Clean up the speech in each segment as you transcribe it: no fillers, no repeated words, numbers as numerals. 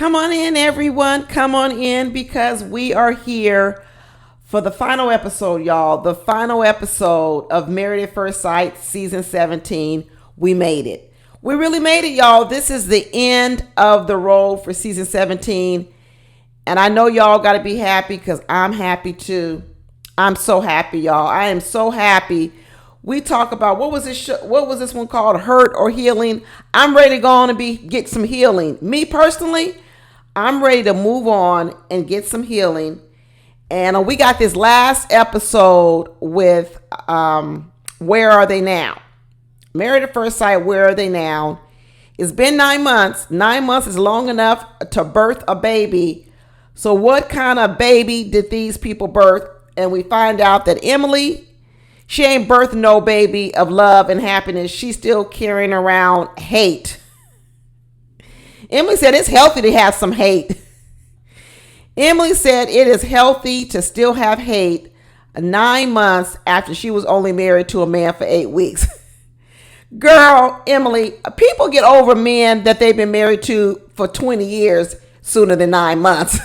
Come on in, everyone. Come on in because we are here for the final episode, y'all. The final episode of Married at First Sight, season 17. We made it. We really made it, y'all. This is the end of the road for season 17. And I know y'all got to be happy because I'm happy too. I'm so happy, y'all. I am so happy. We talk about what was this one called? Hurt or healing. I'm ready to go on and get some healing. Me personally, I'm ready to move on and get some healing. And we got this last episode with Where Are They Now? Married at First Sight, Where Are They Now? It's been 9 months. 9 months is long enough to birth a baby. So what kind of baby did these people birth? And we find out that Emily, she ain't birthed no baby of love and happiness. She's still carrying around hate. Emily said it's healthy to have some hate. Emily said it is healthy to still have hate 9 months after she was only married to a man for 8 weeks. Girl, Emily, people get over men that they've been married to for 20 years sooner than 9 months.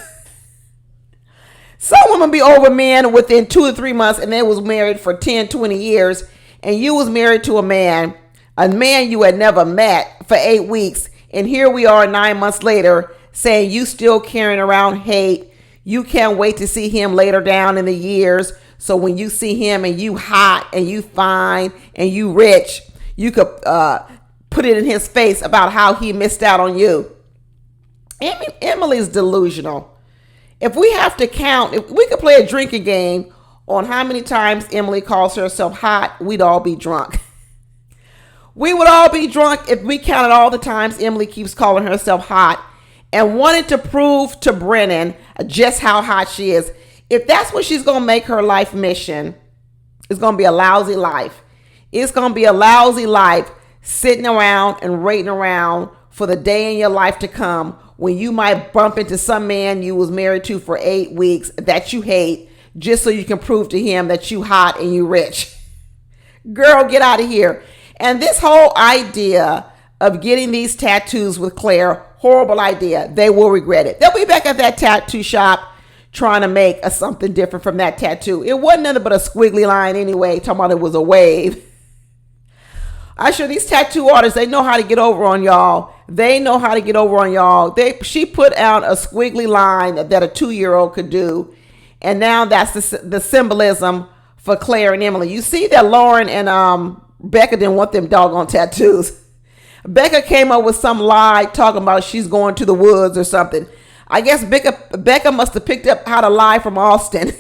Some women be over men within 2 to 3 months and they was married for 10, 20 years. And you was married to a man you had never met for 8 weeks. And here we are 9 months later saying you still carrying around hate. You can't wait to see him later down in the years. So when you see him and you hot and you fine and you rich, you could put it in his face about how he missed out on you. Emily's delusional. If we have to count, if we could play a drinking game on how many times Emily calls herself hot, we'd all be drunk. We would all be drunk if we counted all the times Emily keeps calling herself hot and wanted to prove to Brennan just how hot she is. If that's what she's going to make her life mission, it's going to be a lousy life. It's going to be a lousy life sitting around and waiting around for the day in your life to come when you might bump into some man you was married to for 8 weeks that you hate just so you can prove to him that you hot and you rich. Girl, get out of here. And this whole idea of getting these tattoos with Claire, horrible idea. They will regret it. They'll be back at that tattoo shop trying to make something different from that tattoo. It wasn't nothing but a squiggly line anyway, talking about it was a wave. I sure these tattoo artists, they know how to get over on y'all. They know how to get over on y'all. She put out a squiggly line that a 2-year-old could do. And now that's the symbolism for Claire and Emily. You see that Lauren and Becca didn't want them doggone tattoos. Becca came up with some lie talking about she's going to the woods or something. I guess Becca must have picked up how to lie from Austin.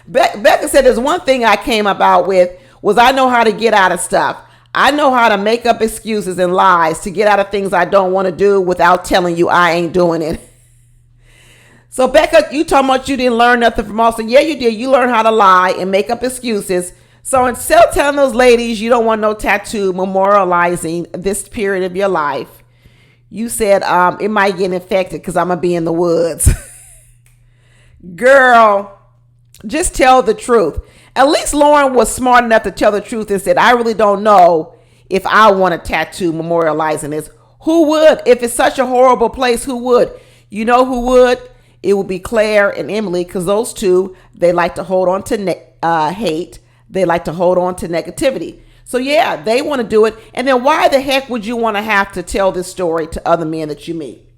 Becca said there's one thing I came about with was I know how to get out of stuff. I know how to make up excuses and lies to get out of things I don't want to do without telling you I ain't doing it. So Becca, you talking about you didn't learn nothing from Austin. Yeah, you did. You learned how to lie and make up excuses. So instead of telling those ladies you don't want no tattoo memorializing this period of your life, you said it might get infected because I'm going to be in the woods. Girl, just tell the truth. At least Lauren was smart enough to tell the truth and said, I really don't know if I want a tattoo memorializing this. Who would? If it's such a horrible place, who would? You know who would? It would be Claire and Emily because those two, they like to hold on to hate. They like to hold on to negativity. So yeah, they want to do it. And then why the heck would you want to have to tell this story to other men that you meet?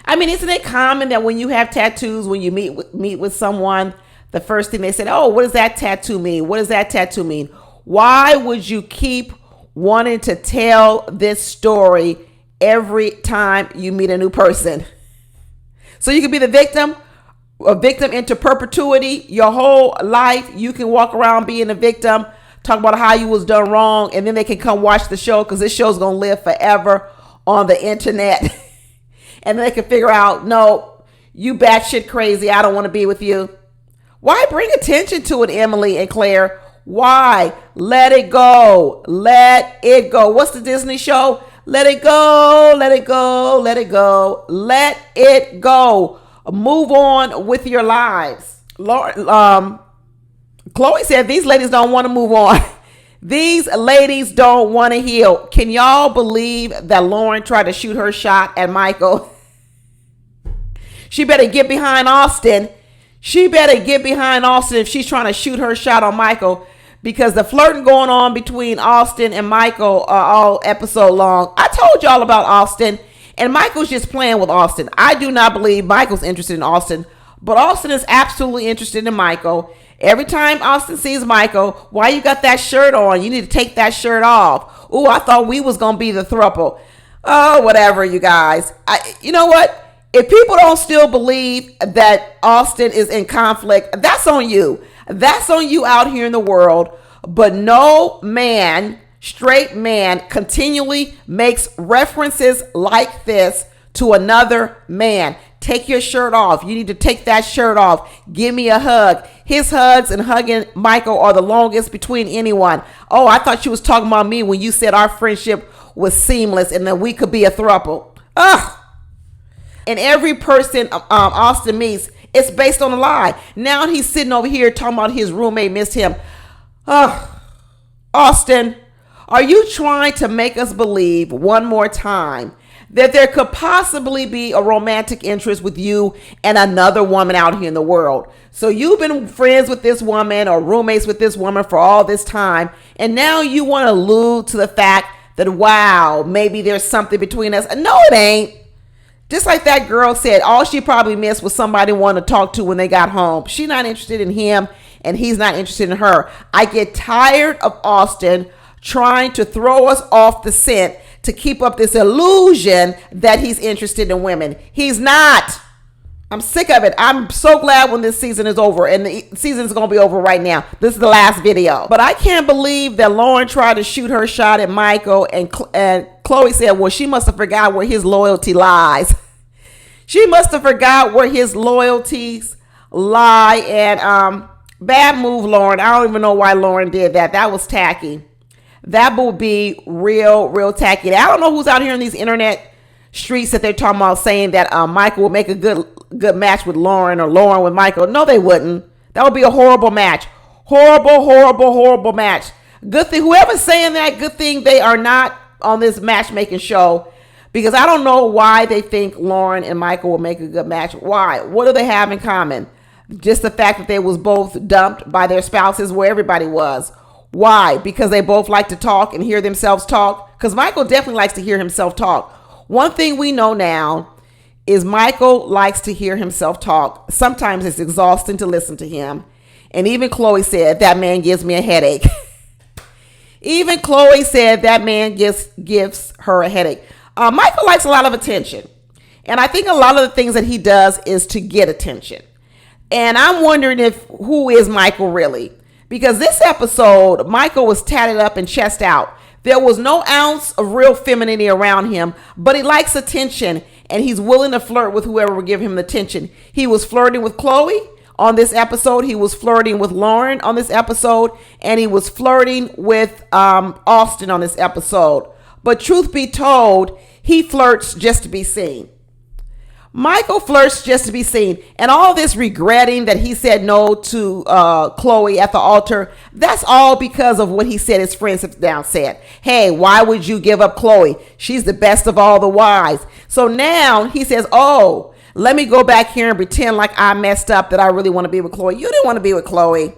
I mean, isn't it common that when you have tattoos, when you meet with someone, the first thing they said, oh, what does that tattoo mean? What does that tattoo mean? Why would you keep wanting to tell this story every time you meet a new person? So you can be the victim, a victim into perpetuity. Your whole life, you can walk around being a victim, talk about how you was done wrong, and then they can come watch the show because this show's going to live forever on the internet. And then they can figure out, no, you batshit crazy. I don't want to be with you. Why bring attention to it, Emily and Claire? Why? Let it go. Let it go. What's the Disney show? Let it go. Let it go. Let it go. Let it go. Move on with your lives. Chloe said these ladies don't want to move on. These ladies don't want to heal. Can y'all believe that Lauren tried to shoot her shot at Michael? She better get behind Austin. She better get behind Austin if she's trying to shoot her shot on Michael, because the flirting going on between Austin and Michael all episode long. I told y'all about Austin, and Michael's just playing with Austin. I do not believe Michael's interested in Austin, but Austin is absolutely interested in Michael. Every time Austin sees Michael, why you got that shirt on? You need to take that shirt off. Ooh, I thought we was going to be the throuple. Oh, whatever, you guys. You know what? If people don't still believe that Austin is in conflict, that's on you. That's on you out here in the world. But no man, straight man, continually makes references like this to another man. Take your shirt off. You need to take that shirt off. Give me a hug. His hugs and hugging Michael are the longest between anyone. Oh, I thought you was talking about me when you said our friendship was seamless and that we could be a throuple. Ugh. And every person Austin meets, it's based on a lie. Now he's sitting over here talking about his roommate missed him. Ugh. Austin, are you trying to make us believe one more time that there could possibly be a romantic interest with you and another woman out here in the world? So you've been friends with this woman or roommates with this woman for all this time, and now you want to allude to the fact that, wow, maybe there's something between us. No, it ain't. Just like that girl said, all she probably missed was somebody wanting to talk to when they got home. She's not interested in him, and he's not interested in her. I get tired of Austin trying to throw us off the scent to keep up this illusion that he's interested in women. He's not. I'm sick of it. I'm so glad when this season is over, and the season is going to be over right now. This is the last video. But I can't believe that Lauren tried to shoot her shot at Michael, and Chloe said, well, she must have forgot where his loyalty lies. She must have forgot where his loyalties lie. And bad move, Lauren. I don't even know why Lauren did that. That was tacky. That would be real tacky. I don't know who's out here in these internet streets that they're talking about saying that Michael would make a good match with Lauren or Lauren with Michael. No, they wouldn't. That would be a horrible match. Horrible match. Good thing, whoever's saying that, good thing they are not on this matchmaking show, because I don't know why they think Lauren and Michael will make a good match. Why? What do they have in common? Just the fact that they was both dumped by their spouses where everybody was. Why? Because they both like to talk and hear themselves talk? Because Michael definitely likes to hear himself talk. One thing we know now is Michael likes to hear himself talk. Sometimes it's exhausting to listen to him. And even Chloe said, that man gives me a headache. Even Chloe said that man gives her a headache. Michael likes a lot of attention. And I think a lot of the things that he does is to get attention. And I'm wondering who is Michael really? Because this episode, Michael was tatted up and chest out. There was no ounce of real femininity around him, but he likes attention, and he's willing to flirt with whoever will give him the attention. He was flirting with Chloe on this episode. He was flirting with Lauren on this episode, and he was flirting with Austin on this episode. But truth be told, he flirts just to be seen. Michael flirts just to be seen. And all this regretting that he said no to Chloe at the altar, that's all because of what he said his friends have down said. Hey, why would you give up Chloe? She's the best of all the wives. So now he says, oh, let me go back here and pretend like I messed up, that I really want to be with Chloe. You didn't want to be with Chloe.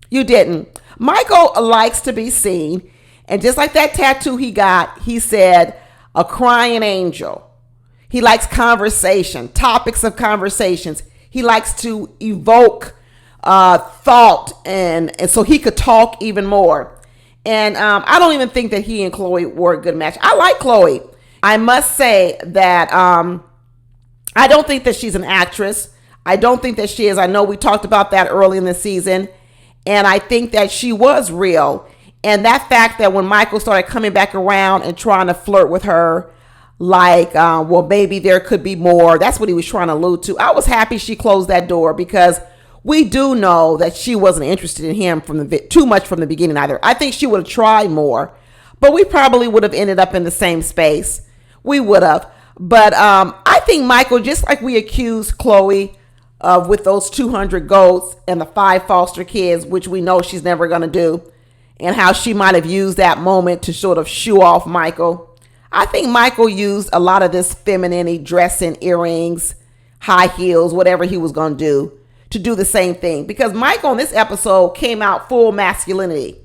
You didn't. Michael likes to be seen. And just like that tattoo he got, he said, a crying angel. He likes conversation, topics of conversations. He likes to evoke thought, and so he could talk even more. And I don't even think that he and Chloe were a good match. I like Chloe. I must say that I don't think that she's an actress. I don't think that she is. I know we talked about that early in the season. And I think that she was real. And that fact that when Michael started coming back around and trying to flirt with her, like, well, maybe there could be more. That's what he was trying to allude to. I was happy she closed that door, because we do know that she wasn't interested in him too much from the beginning either. I think she would have tried more, but we probably would have ended up in the same space. We would have. But I think Michael, just like we accused Chloe of with those 200 goats and the 5 foster kids, which we know she's never going to do, and how she might have used that moment to sort of shoo off Michael. I think Michael used a lot of this femininity, dressing, earrings, high heels, whatever he was going to do the same thing. Because Michael in this episode came out full masculinity.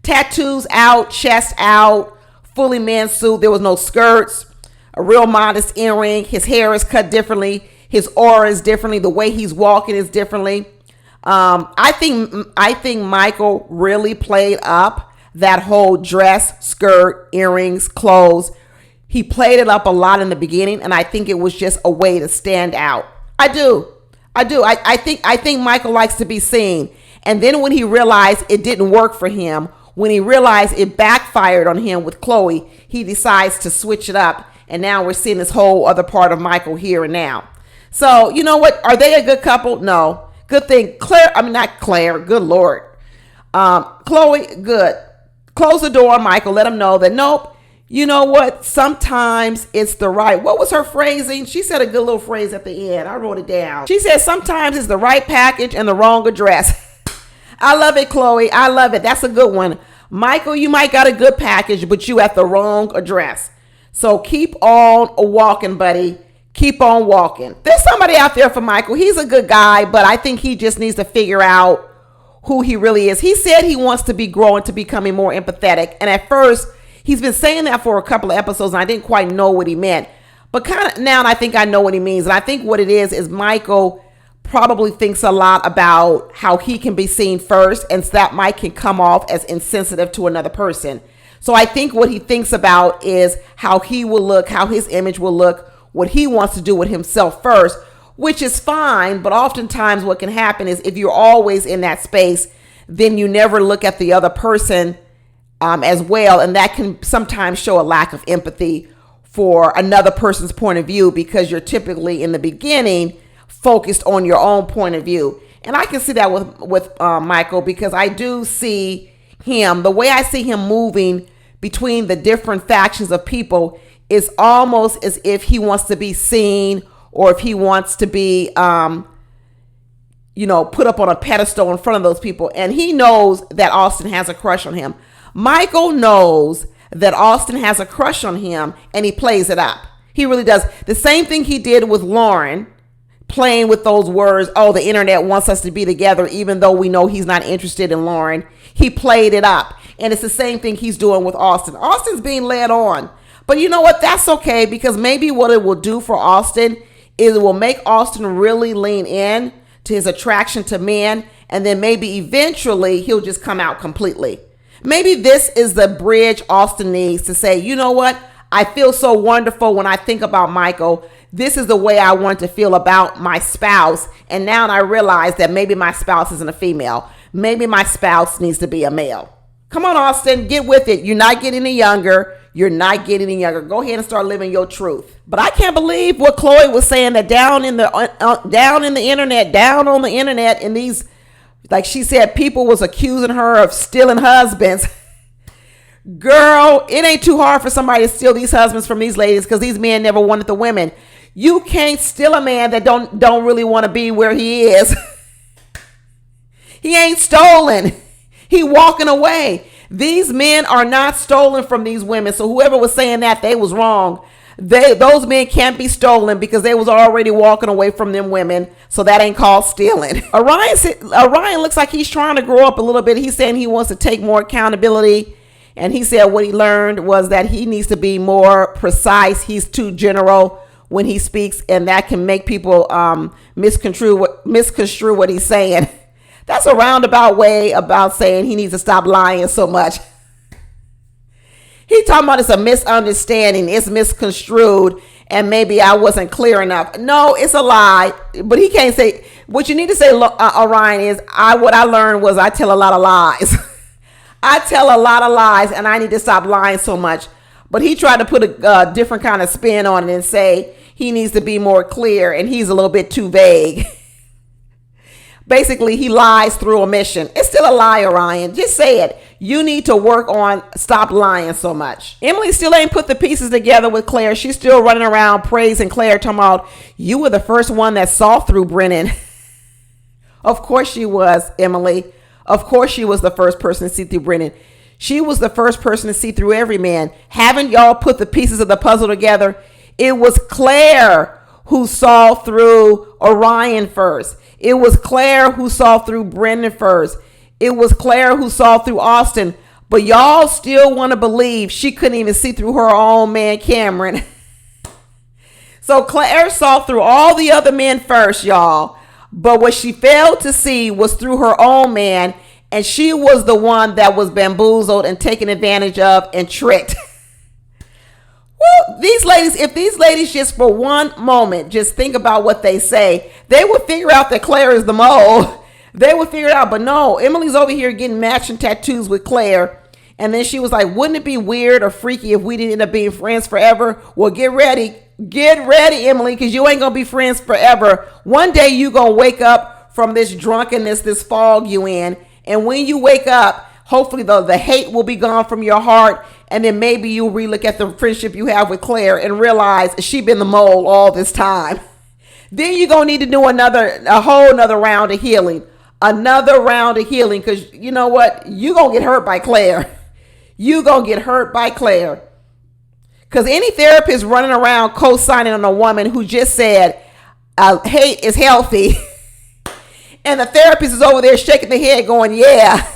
Tattoos out, chest out, fully men's suit. There was no skirts, a real modest earring. His hair is cut differently. His aura is differently. The way he's walking is differently. I think Michael really played up that whole dress, skirt, earrings, clothes. He played it up a lot in the beginning, and I think it was just a way to stand out. I do. I think Michael likes to be seen. And then when he realized it didn't work for him, when he realized it backfired on him with Chloe, he decides to switch it up. And now we're seeing this whole other part of Michael here and now. So, you know what? Are they a good couple? No. Good thing. Not Claire. Good Lord. Chloe, good. Close the door on Michael. Let him know that, nope. You know what? Sometimes it's the right. What was her phrasing? She said a good little phrase at the end. I wrote it down. She said sometimes it's the right package and the wrong address. I love it, Chloe. I love it. That's a good one. Michael, you might got a good package, but you at the wrong address. So keep on walking, buddy. Keep on walking. There's somebody out there for Michael. He's a good guy, but I think he just needs to figure out who he really is. He said he wants to be growing to becoming more empathetic. And at first, he's been saying that for a couple of episodes, and I didn't quite know what he meant. But kind of now I think I know what he means. And I think what it is Michael probably thinks a lot about how he can be seen first, and so that might can come off as insensitive to another person. So I think what he thinks about is how he will look, how his image will look, what he wants to do with himself first, which is fine. But oftentimes what can happen is if you're always in that space, then you never look at the other person as well. And that can sometimes show a lack of empathy for another person's point of view, because you're typically in the beginning focused on your own point of view. And I can see that with Michael, because I do see him, the way I see him moving between the different factions of people is almost as if he wants to be seen, or if he wants to be, put up on a pedestal in front of those people. And he knows that Austin has a crush on him. Michael knows that Austin has a crush on him, and he plays it up. He really does. The same thing he did with Lauren, playing with those words, oh, the internet wants us to be together, even though we know he's not interested in Lauren. He played it up. And it's the same thing he's doing with Austin. Austin's being led on. But you know what? That's okay, because maybe what it will do for Austin is it will make Austin really lean in to his attraction to men. And then maybe eventually he'll just come out completely. Maybe this is the bridge Austin needs to say, you know what? I feel so wonderful when I think about Michael. This is the way I want to feel about my spouse. And now I realize that maybe my spouse isn't a female. Maybe my spouse needs to be a male. Come on, Austin, get with it. You're not getting any younger. You're not getting any younger. Go ahead and start living your truth. But I can't believe what Chloe was saying, that down on the internet, in these, like she said, people was accusing her of stealing husbands. Girl, it ain't too hard for somebody to steal these husbands from these ladies, because these men never wanted the women. You can't steal a man that don't really want to be where he is. He ain't stolen. He walking away. These men are not stolen from these women. So whoever was saying that, they was wrong. Those men can't be stolen, because they was already walking away from them women. So that ain't called stealing. Orion looks like he's trying to grow up a little bit. He's saying he wants to take more accountability. And he said what he learned was that he needs to be more precise. He's too general when he speaks, and that can make people misconstrue what he's saying. That's a roundabout way about saying he needs to stop lying so much. He talking about it's a misunderstanding, it's misconstrued, and maybe I wasn't clear enough. No, it's a lie. But he can't say. What you need to say, Orion, is what I learned was I tell a lot of lies. I tell a lot of lies, and I need to stop lying so much. But he tried to put a different kind of spin on it and say he needs to be more clear, and he's a little bit too vague. Basically, he lies through omission. It's still a lie, Orion. Just say it. You need to work on stop lying so much. Emily still ain't put the pieces together with Claire. She's still running around praising Claire, talking about, you were the first one that saw through Brennan. Of course she was, Emily. Of course she was the first person to see through Brennan. She was the first person to see through every man. Haven't y'all put the pieces of the puzzle together? It was Claire who saw through Orion first. It was Claire who saw through Brendan first. It was Claire who saw through Austin. But y'all still want to believe she couldn't even see through her own man, Cameron. So Claire saw through all the other men first, y'all. But what she failed to see was through her own man. And she was the one that was bamboozled and taken advantage of and tricked. Well, if these ladies just for one moment just think about what they say, they would figure out that Claire is the mole. They would figure it out. But no, Emily's over here getting matching tattoos with Claire. And then she was like, wouldn't it be weird or freaky if we didn't end up being friends forever? Well, get ready. Get ready, Emily, because you ain't going to be friends forever. One day you going to wake up from this drunkenness, this fog you in. And when you wake up, hopefully the hate will be gone from your heart. And then maybe you'll relook at the friendship you have with Claire and realize she been the mole all this time. Then you're going to need to do a whole nother round of healing. Another round of healing, because you know what? You're going to get hurt by Claire. You're going to get hurt by Claire. Because any therapist running around co-signing on a woman who just said hate is healthy, and the therapist is over there shaking their head going, yeah,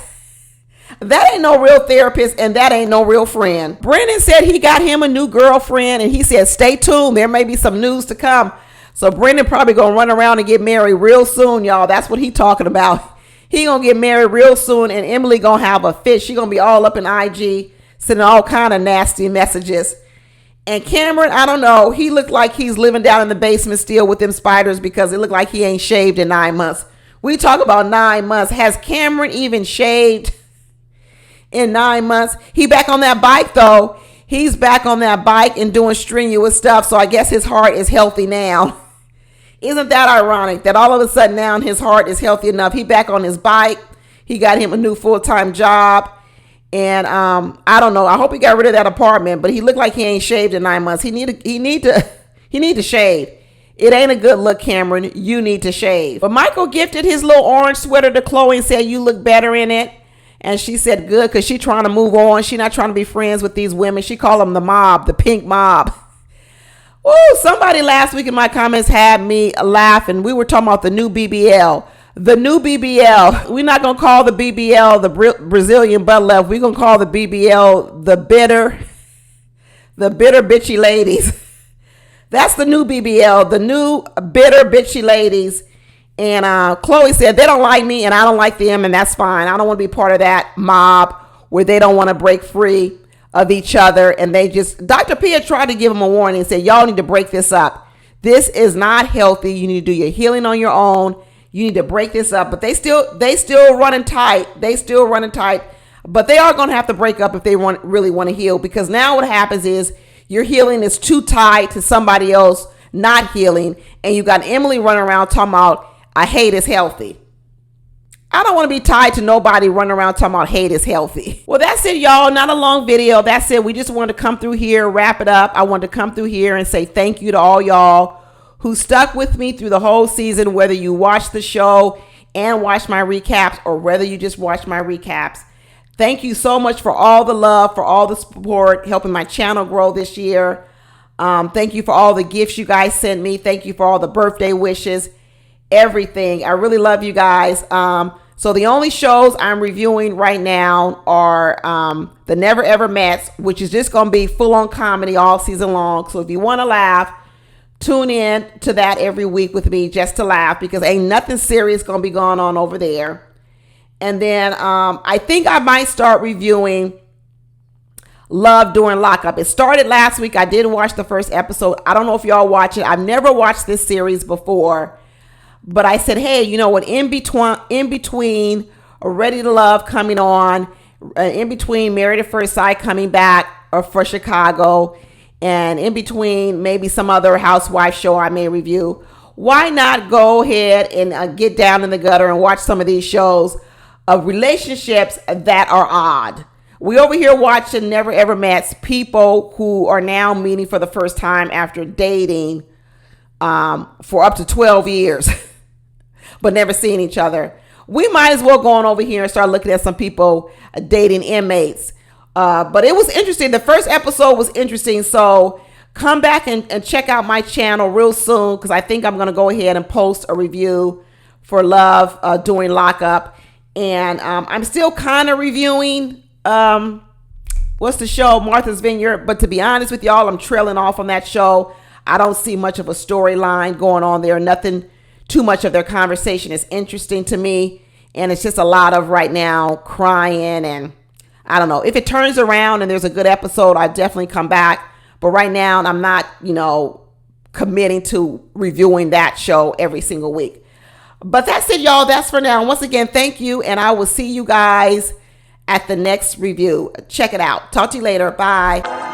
that ain't no real therapist and that ain't no real friend. Brendan said he got him a new girlfriend, and he said, stay tuned. There may be some news to come. So Brendan probably going to run around and get married real soon, y'all. That's what he talking about. He going to get married real soon, and Emily going to have a fit. She going to be all up in IG, sending all kind of nasty messages. And Cameron, I don't know. He looked like he's living down in the basement still with them spiders because it looked like he ain't shaved in 9 months. We talk about 9 months. Has Cameron even shaved in 9 months? He back on that bike, though. He's back on that bike and doing strenuous stuff. So I guess his heart is healthy now. Isn't that ironic that all of a sudden now his heart is healthy enough? He back on his bike. He got him a new full-time job. And I don't know. I hope he got rid of that apartment, but he looked like he ain't shaved in 9 months. He need to shave. It ain't a good look, Cameron. You need to shave. But Michael gifted his little orange sweater to Chloe and said, you look better in it. And she said, good, because she trying to move on. She not trying to be friends with these women. She called them the mob, the pink mob. Oh, somebody last week in my comments had me laughing. We were talking about the new BBL. The new BBL. We're not going to call the BBL the Brazilian butt left. We're going to call the BBL the bitter bitchy ladies. That's the new BBL, the new bitter bitchy ladies. And Chloe said they don't like me and I don't like them, and that's fine. I don't want to be part of that mob where they don't want to break free of each other. And they just, Dr. Pia tried to give them a warning and said, y'all need to break this up. This is not healthy. You need to do your healing on your own. You need to break this up. But they still running tight. They still running tight. But they are going to have to break up if they really want to heal. Because now what happens is your healing is too tied to somebody else not healing. And you got Emily running around talking about, I hate is healthy. I don't want to be tied to nobody running around talking about hate is healthy. Well, that's it, y'all. Not a long video. That's it. We just wanted to come through here, wrap it up. I wanted to come through here and say thank you to all y'all who stuck with me through the whole season, whether you watched the show and watched my recaps or whether you just watched my recaps. Thank you so much for all the love, for all the support, helping my channel grow this year. Thank you for all the gifts you guys sent me. Thank you for all the birthday wishes, everything. I really love you guys. So the only shows I'm reviewing right now are the Never Ever Mets, which is just going to be full on comedy all season long. So if you want to laugh, tune in to that every week with me just to laugh, because ain't nothing serious going to be going on over there. And then I think I might start reviewing Love During Lockup. It started last week. I did watch the first episode. I don't know if y'all watch it. I've never watched this series before. But I said, hey, you know what? In between Ready to Love coming on, in between Married at First Sight coming back or for Chicago, and in between maybe some other housewife show I may review, why not go ahead and get down in the gutter and watch some of these shows of relationships that are odd. We over here watching Never Ever Met's people who are now meeting for the first time after dating for up to 12 years. But never seeing each other. We might as well go on over here and start looking at some people dating inmates. But it was interesting. The first episode was interesting. So come back and check out my channel real soon, because I think I'm going to go ahead and post a review for Love during lockup. And I'm still kind of reviewing what's the show, Martha's Vineyard. But to be honest with y'all, I'm trailing off on that show. I don't see much of a storyline going on there. Nothing too much of their conversation is interesting to me. And it's just a lot of right now crying. And I don't know. If it turns around and there's a good episode, I definitely come back. But right now, I'm not, committing to reviewing that show every single week. But that's it, y'all. That's for now. Once again, thank you. And I will see you guys at the next review. Check it out. Talk to you later. Bye.